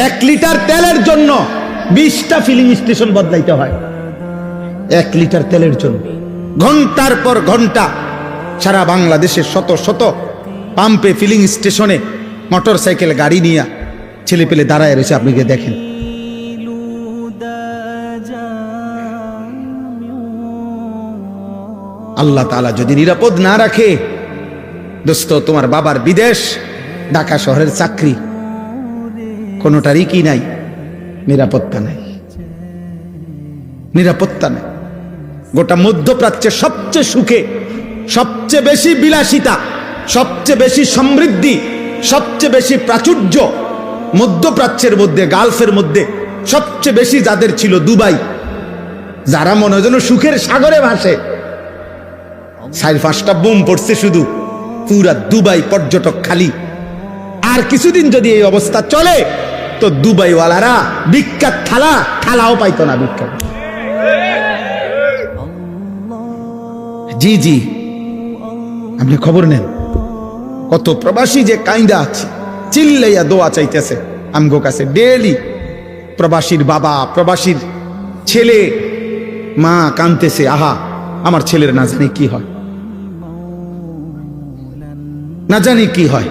1 litre তেলের জন্য 20টা filling station বদলাইতে হয়। 1 লিটার তেলের জন্য ঘন্টার পর ঘন্টা সারা বাংলাদেশের শত শত পাম্পে ফিলিং স্টেশনে মোটর সাইকেল গাড়ি নিয়ে ছেলে পেলে দাঁড়ায় রয়েছে। আপনি গিয়ে দেখেন। আল্লাহ তাআলা যদি নিরাপদ না রাখে, দোস্ত, তোমার বাবার বিদেশ, ঢাকা শহরের চাকরি, কোনোটারই কি নাই, নিরাপত্তা নাই, নিরাপত্তা নাই। গোটা মধ্যপ্রাচ্যের সবচেয়ে সুখে, সবচেয়ে বেশি বিলাসিতা, সবচেয়ে বেশি সমৃদ্ধি, সবচেয়ে বেশি প্রাচুর্য মধ্যপ্রাচ্যের মধ্যে, গালফের মধ্যে সবচেয়ে বেশি যাদের ছিল দুবাই। যারা মনে হয় যেন সুখের সাগরে ভাসে। 4-5টা বোম পড়ছে শুধু, পুরা দুবাই পর্যটক খালি। আর কিছুদিন যদি এই অবস্থা চলে তো দুবাইওয়ালারা বিখ্যাত থালাও পাইতো না। বিখ্যাত, জি জি, আপনি খবর নেন কত প্রবাসী যে কাইন্দা আছে, চিল্লাইয়া দোয়া চাইতেছে আমগো কাছে ডেইলি। প্রবাসীর বাবা, প্রবাসীর ছেলে, মা কাঁদতেছে, আহা আমার ছেলের না জানি কি হয়, না জানি কি হয়।